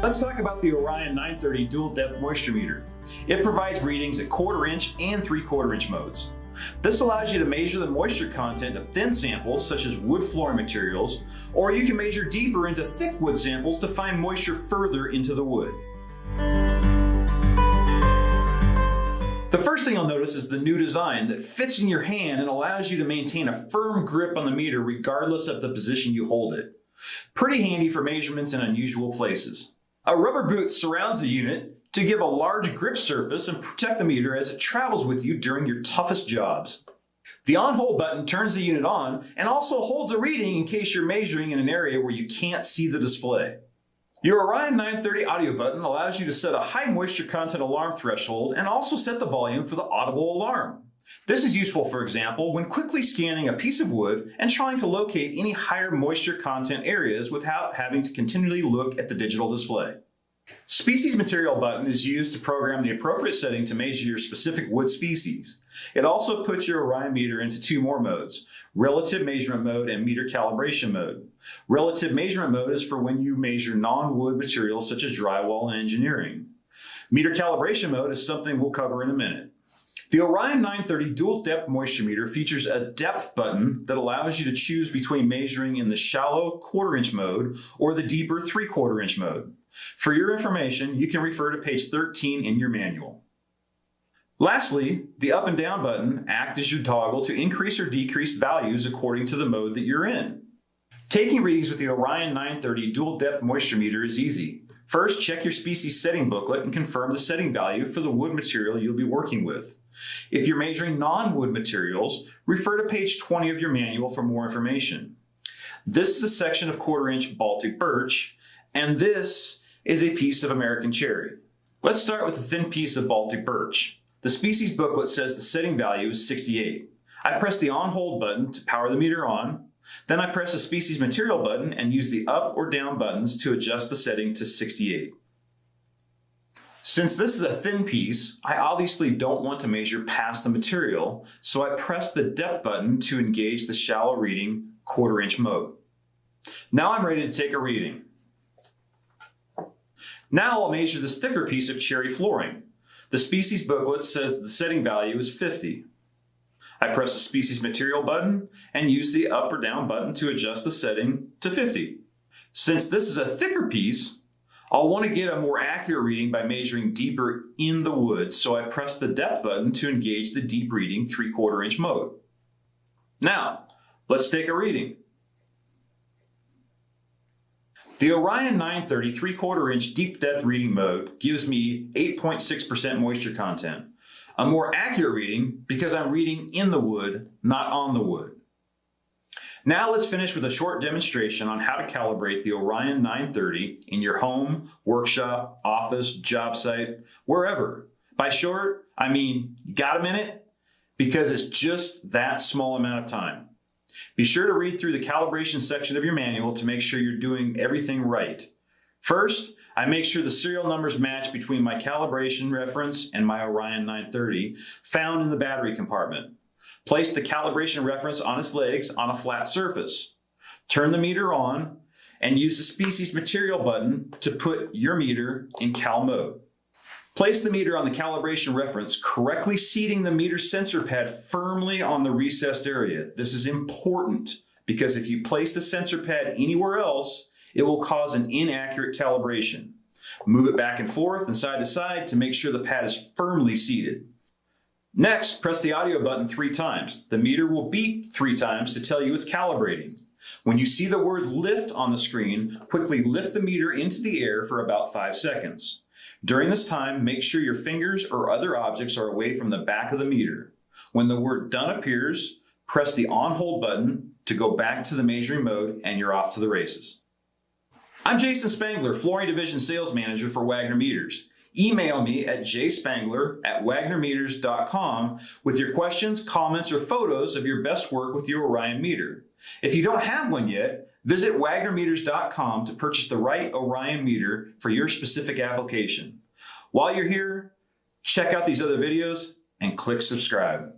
Let's talk about the Orion 930 dual depth moisture meter. It provides readings at 1/4 inch and 3/4 inch modes. This allows you to measure the moisture content of thin samples such as wood flooring materials, or you can measure deeper into thick wood samples to find moisture further into the wood. The first thing you'll notice is the new design that fits in your hand and allows you to maintain a firm grip on the meter regardless of the position you hold it. Pretty handy for measurements in unusual places. A rubber boot surrounds the unit to give a large grip surface and protect the meter as it travels with you during your toughest jobs. The on-hold button turns the unit on and also holds a reading in case you're measuring in an area where you can't see the display. Your Orion 930 audio button allows you to set a high moisture content alarm threshold and also set the volume for the audible alarm. This is useful, for example, when quickly scanning a piece of wood and trying to locate any higher moisture content areas without having to continually look at the digital display. Species Material button is used to program the appropriate setting to measure your specific wood species. It also puts your Orion meter into 2 more modes, relative measurement mode and meter calibration mode. Relative measurement mode is for when you measure non-wood materials such as drywall and engineering. Meter calibration mode is something we'll cover in a minute. The Orion 930 dual depth moisture meter features a depth button that allows you to choose between measuring in the shallow 1/4 inch mode or the deeper 3/4 inch mode. For your information, you can refer to page 13 in your manual. Lastly, the up and down button act as your toggle to increase or decrease values according to the mode that you're in. Taking readings with the Orion 930 dual depth moisture meter is easy. First, check your species setting booklet and confirm the setting value for the wood material you'll be working with. If you're measuring non-wood materials, refer to page 20 of your manual for more information. This is a section of 1/4 inch Baltic birch, and this is a piece of American cherry. Let's start with a thin piece of Baltic birch. The species booklet says the setting value is 68. I press the on-hold button to power the meter on. Then I press the species material button and use the up or down buttons to adjust the setting to 68. Since this is a thin piece, I obviously don't want to measure past the material, so I press the depth button to engage the shallow reading 1/4 inch mode. Now I'm ready to take a reading. Now I'll measure this thicker piece of cherry flooring. The species booklet says the setting value is 50. I press the species material button and use the up or down button to adjust the setting to 50. Since this is a thicker piece, I'll want to get a more accurate reading by measuring deeper in the wood, so I press the depth button to engage the deep reading 3/4 inch mode. Now, let's take a reading. The Orion 930 3/4 inch deep depth reading mode gives me 8.6% moisture content. A more accurate reading because I'm reading in the wood, not on the wood. Now let's finish with a short demonstration on how to calibrate the Orion 930 in your home, workshop, office, job site, wherever. By short, I mean, got a minute? Because it's just that small amount of time. Be sure to read through the calibration section of your manual to make sure you're doing everything right. First, I make sure the serial numbers match between my calibration reference and my Orion 930 found in the battery compartment. Place the calibration reference on its legs on a flat surface. Turn the meter on and use the species material button to put your meter in cal mode. Place the meter on the calibration reference, correctly seating the meter sensor pad firmly on the recessed area. This is important because if you place the sensor pad anywhere else, it will cause an inaccurate calibration. Move it back and forth and side to side to make sure the pad is firmly seated. Next, press the audio button 3 times. The meter will beep 3 times to tell you it's calibrating. When you see the word lift on the screen, quickly lift the meter into the air for about 5 seconds. During this time, make sure your fingers or other objects are away from the back of the meter. When the word done appears, press the on-hold button to go back to the measuring mode and you're off to the races. I'm Jason Spangler, Flooring Division Sales Manager for Wagner Meters. Email me at jspangler@wagnermeters.com with your questions, comments, or photos of your best work with your Orion meter. If you don't have one yet, visit wagnermeters.com to purchase the right Orion meter for your specific application. While you're here, check out these other videos and click subscribe.